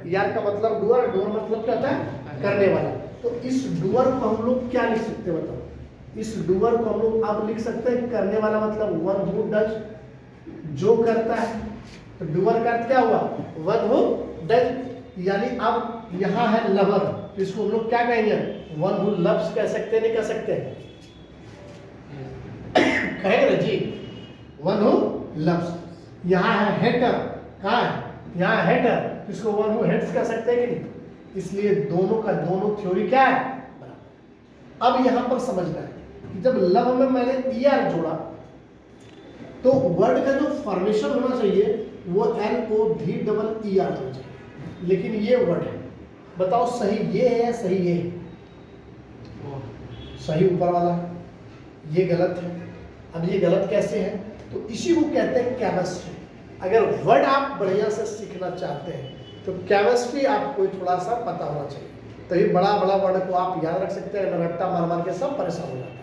ER का मतलब डुअल, डुअल मतलब क्या होता है, करने वाला। तो इस डुअल को हम लोग क्या लिख सकते हैं, बताओ। इस डुअल को हम लोग अब लिख सकते हैं करने वाला मतलब वन हु डज, जो करता है। तो डुअल का अर्थ क्या हुआ, वन हु डज। यानी अब यहाँ है लवर, तो इसको हम लोग क्या कहेंगे, वन हु लव्स कह सकते हैं, नहीं कह सकते, कहेंगे ना जी, वन हु लव्स। यहाँ है हेटर, कहाँ है, यहाँ हेटर, इसको वन हु हेट्स कह सकते हैं कि नहीं। इसलिए दोनों का दोनों थ्योरी क्या है, अब यहां पर समझना है कि जब लव में मैंने ER जोड़ा तो वर्ड का जो फॉर्मेशन होना चाहिए वो LOVER होना चाहिए। लेकिन ये वर्ड है, बताओ सही ये है या सही ये है, सही ऊपर वाला, ये गलत है। अब ये गलत कैसे है, तो इसी को कहते हैं केमिस्ट्री। अगर वर्ड आप बढ़िया से सीखना चाहते हैं तो केमिस्ट्री आपको थोड़ा सा पता होना चाहिए, तभी बड़ा बड़ा वर्ड को आप याद रख सकते हैं। रट्टा मार मार के सब परेशान हो जाता है,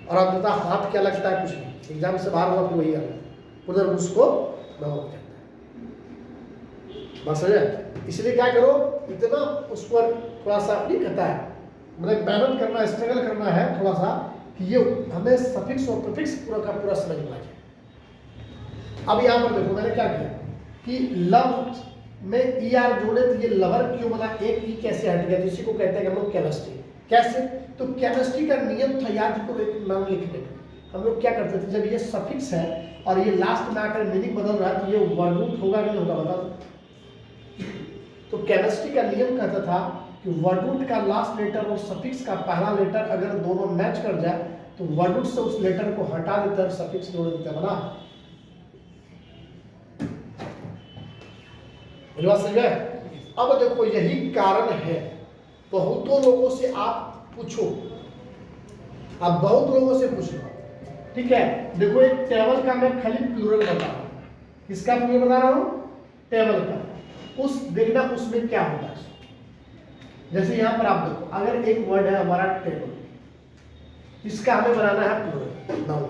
और आप बता हाथ क्या लगता है, कुछ नहीं, एग्जाम से बाहर हुआ तो वही आता उधर उसको न हो जाता है, बस समझे। इसलिए क्या करो, इतना उस पर थोड़ा सा नहीं कहता है, मतलब मेहनत करना, स्ट्रगल करना है थोड़ा सा, कि ये हमें सफिक्स और प्रीफिक्स पूरा का पूरा समझ में आ जाए। अब यहाँ पर देखो मैंने क्या किया कि लव में ER जोड़े तो ये लवर क्यों बना, एक E कैसे हट गया, तो इसी को कहते हैं हम लोग केमिस्ट्री। कैसे, तो केमिस्ट्री का नियम था, याद करो, एक नाम लिखने में हम लोग क्या करते थे, जब ये सफिक्स है और ये लास्ट में आकर मीनिंग बदल रहा है तो ये वर्ड रूट होगा कि नहीं होगा, बताओ। तो केमिस्ट्री का नियम कहता था कि वर्ड रूट का लास्ट लेटर और सफिक्स का पहला लेटर अगर दोनों मैच कर जाए तो वर्ड रूट से उस लेटर को हटा देते हैं, सफिक्स जोड़ देते हैं, बना। अब देखो यही कारण है, बहुतों लोगों से आप पूछो, आप बहुत लोगों से पूछना, ठीक है। देखो एक टेबल का मैं खाली प्लूरल बता रहा हूं, किसका प्लूरल बता रहा हूं, टेबल का। उस देखना उसमें क्या होता है, जैसे यहां पर आप देखो, अगर एक वर्ड है हमारा टेबल, इसका हमें बनाना है प्लूरल नाउन।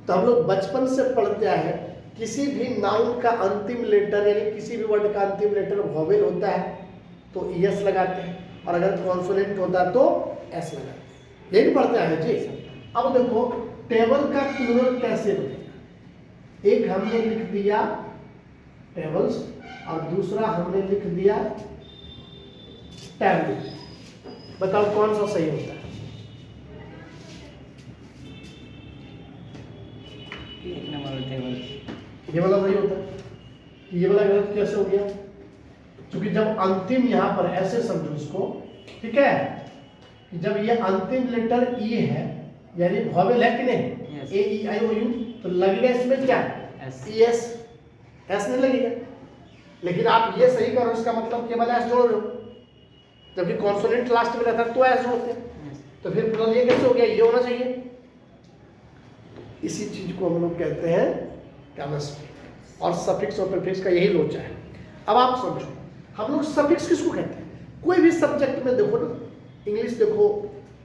तो हम लोग बचपन से पढ़ते आए हैं, किसी भी नाउन का अंतिम लेटर यानी किसी भी वर्ड का अंतिम लेटर वोवेल होता है तो ES लगाते हैं, और अगर कॉन्सोनेंट होता है तो S लगाते हैं, यही पढ़ते आए जी। अब देखो टेबल का प्लूरल कैसे बनेगा, एक हमने लिख दिया टेबल्स और दूसरा हमने लिख दिया टैबलेट, बताओ कौन सा सही होता है, ये वाला सही होता है, ये वाला गलत कैसे हो गया, क्योंकि जब अंतिम यहाँ पर ऐसे समझो इसको, ठीक है, कि जब ये अंतिम लेटर E है यानी वोवेल है कि नहीं, AEIOU, तो लगेगा इसमें क्या, ES, S नहीं लगेगा। लेकिन आप ये सही करो, इसका मतलब केवल S जोड़ रहे हो, जबकि कॉन्सोनेंट लास्ट में रहता है तो S जोड़ते हैं, तो फिर प्लूरल ये कैसे हो गया, ये होना चाहिए। इसी चीज को हम लोग कहते हैं केमिस्ट्री, और सफिक्स और प्रीफिक्स का यही लोचा है। अब आप समझो, हम लोग सफिक्स किसको कहते हैं, कोई भी सब्जेक्ट में देखो ना, इंग्लिश देखो,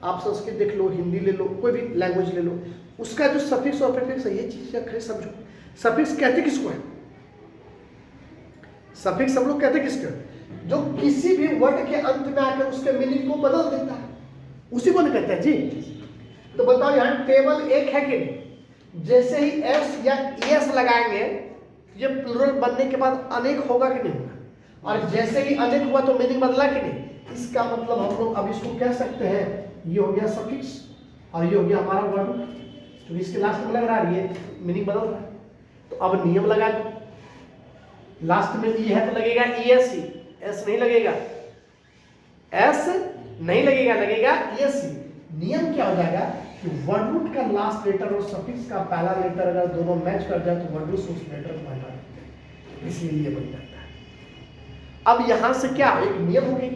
आप संस्कृत देख लो, हिंदी ले लो, कोई भी लैंग्वेज ले लो, उसका जो सफिक्स और प्रीफिक्स है, ये चीज खरीद समझो। सफिक्स कहते किसको है, सफिक्स हम लोग कहते किसको, जो किसी भी वर्ड के अंत में आकर उसके मीनिंग को बदल देता है, उसी को नहीं कहते हैं जी। तो बताओ यहाँ टेबल एक है कि नहीं, जैसे ही S या ES लगाएंगे ये प्लूरल बनने के बाद अनेक होगा कि नहीं होगा, और जैसे ही अनेक हुआ तो मीनिंग बदला कि नहीं। इसका मतलब हम लोग अब इसको कह सकते हैं, ये हो गया सफिक्स और ये हो गया हमारा वर्ड, तो इसके लास्ट में लग रहा है ये मीनिंग बदल रहा है। तो अब नियम लगा दो, लास्ट में E है तो लगेगा ES ही, S नहीं लगेगा, S नहीं लगेगा, लगेगा ये सी। नियम क्या हो जाएगा कि वर्ड रूट का लास्ट लेटर और सफिक्स का पहला लेटर अगर दोनों मैच कर जाए तो वर्ड रूट उस लेटर को हटा देते हैं, इसलिए ये बन जाता है। अब यहां से क्या एक नियम हो गई।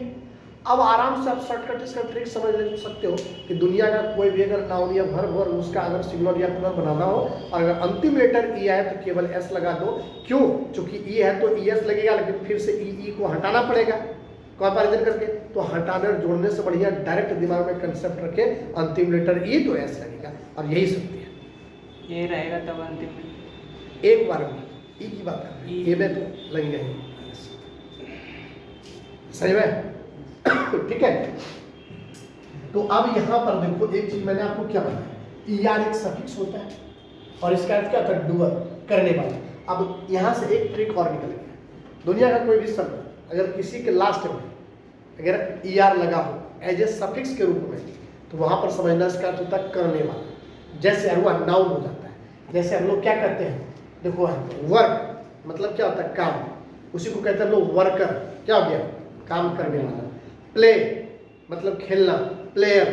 अब आराम से आप शॉर्टकट इसका ट्रिक समझ ले सकते हो कि दुनिया का कोई भी अगर नाउन या वर्ब और उसका अगर सिंगुलर या प्लूरल बनाना हो और अगर अंतिम लेटर ई आए तो केवल एस लगा दो। क्यों? क्योंकि ई है तो ई एस लगेगा, लेकिन फिर से ई को हटाना पड़ेगा कंपैरिजन करके, तो हटाने और जोड़ने से बढ़िया डायरेक्ट दिमाग में कंसेप्ट रखे अंतिम लेटर ई तो एस लगेगा, और यही सत्य है। ये रहेगा तब अंतिम में एक बार में ई की बात कर रहे हैं, ए में तो लगेगा ही, सही है। ठीक है, तो अब यहां पर देखो एक चीज मैंने आपको क्या बताया, ई आर एक सफिक्स होता है और इसका अर्थ क्या होता है, डूअर, करने वाला। अब यहां से एक ट्रिक और निकल गया। दुनिया का कोई भी शब्द अगर किसी के लास्ट में अगर ई आर लगा हो एज ए सफिक्स के रूप में, तो वहां पर समझना इसका अर्थ होता है करने वाला। जैसे हुआ नाउन हो जाता है। जैसे हम लोग क्या करते हैं, देखो वर्क मतलब क्या होता है, काम, उसी को कहते हैं हम लोग वर्कर, क्या हो गया, काम करने वाला। प्ले मतलब खेलना, प्लेयर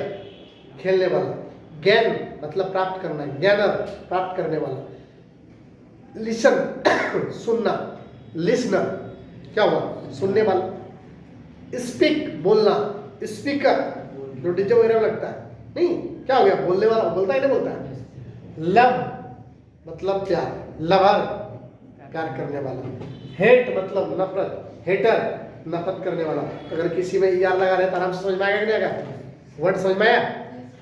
खेलने वाला। गेन मतलब प्राप्त करना, गेनर प्राप्त करने वाला। लिसन सुनना, लिसनर क्या हुआ, सुनने वाला। स्पीक बोलना, स्पीकर जो डीजे वगैरह में लगता है, नहीं क्या हो गया, बोलने वाला, बोलता है नहीं बोलता है। लव मतलब प्यार, लवर प्यार करने वाला। हेट मतलब नफरत, हेटर नफरत करने वाला। अगर किसी में ई आर लगा रहे तो आराम से समझ में आएगा कि नहीं आएगा, वर्ड समझ में आया।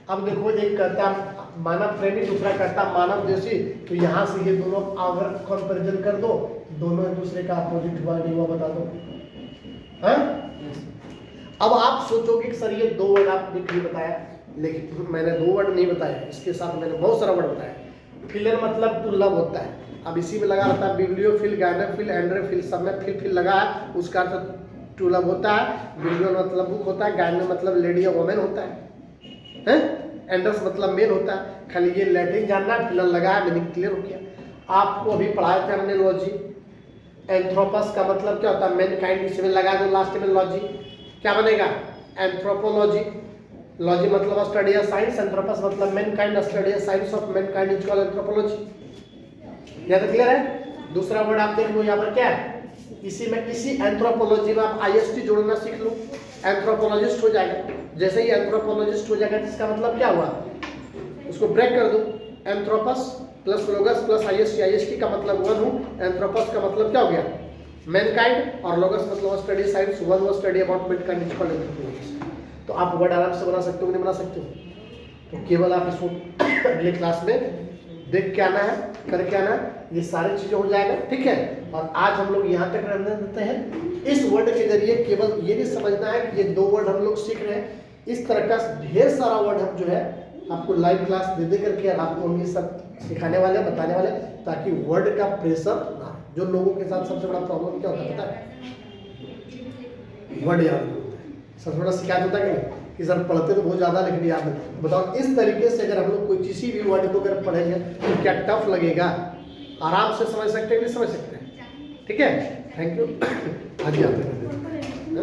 अब देखो एक कहता मानव प्रेमी, दूसरा कहता मानव जैसी, तो यहाँ से ये दोनों अगर कंपैरिजन कर दो, दोनों एक दूसरे का अपोजिट हुआ नहीं हुआ बता दो, हाँ? अब आप सोचोगे कि सर ये दो वर्ड आपने क्यों बताया, लेकिन मैंने दो वर्ड नहीं बताया, इसके साथ मैंने बहुत सारा वर्ड बताया। फिलर मतलब टू लव होता है, अब इसी में लगा रहता है बिब्लियोफिल, गायनोफिल, एंड्रोफिल, सब में फिल फिल लगा है, उसका अर्थ टू लव होता है। बिब्लियो मतलब बुक होता है, गायनो मतलब लेडी या वोमेन होता है, एंड्रस मतलब मेल होता है। खाली ये लैटिन जानना, फिलर लगा है, मीनिंग क्लियर हो गया। आपको अभी पढ़ाया था हमने लॉजी। एंथ्रोपस का मतलब क्या होता है, मैन काइंड, इसमें लगा दो लास्ट में लॉजी, क्या बनेगा, एंथ्रोपोलॉजी। लॉजी मतलब स्टडी ऑफ साइंस, एंथ्रोपस मतलब man kind, study of science of man kind is called anthropology. यह तो क्लियर है। दूसरा वर्ड आप देख लो यहाँ पर क्या है, इसी में इसी एंथ्रोपोलॉजी में आप आईएसटी जोड़ना सीख लो, एंथ्रोपोलॉजिस्ट हो जाएगा। जैसे ही एंथ्रोपोलॉजिस्ट हो जाएगा इसका मतलब क्या हुआ, उसको ब्रेक कर दो, एंथ्रोपस प्लस लोगस प्लस आईएसटी, आईएसटी का मतलब वन हूँ, एंथ्रोपस का मतलब क्या हो गया, मैनकाइंड, और लोगस मतलब स्टडी साइंस, वन वो study about Mankind is called anthropologist. तो आप वर्ड आराम से बना सकते हो नहीं बना सकते हो, तो केवल आप इसको अगले क्लास में देख के आना है, करके आना है, ये सारी चीजें हो जाएगा, ठीक है। और आज हम लोग यहाँ तक रहने देते हैं। इस वर्ड के जरिए केवल ये नहीं समझना है कि ये दो वर्ड हम लोग सीख रहे हैं, इस तरह का ढेर सारा वर्ड हम जो है आपको लाइव क्लास दे करके आपको हम ये सब सिखाने वाले, बताने वाले, ताकि वर्ड का प्रेशर ना। जो लोगों के साथ सबसे बड़ा प्रॉब्लम क्या होता है पता है, वर्ड याद नहीं होता है। सबसे बड़ा शिकायत होता है कि सर पढ़ते तो बहुत ज़्यादा लेकिन याद नहीं। बताओ इस तरीके से अगर हम लोग कोई किसी भी वर्ड को अगर पढ़ेंगे तो क्या टफ लगेगा, आराम से समझ सकते हैं कि नहीं समझ सकते हैं, ठीक है। Thank you. आज याद रखना।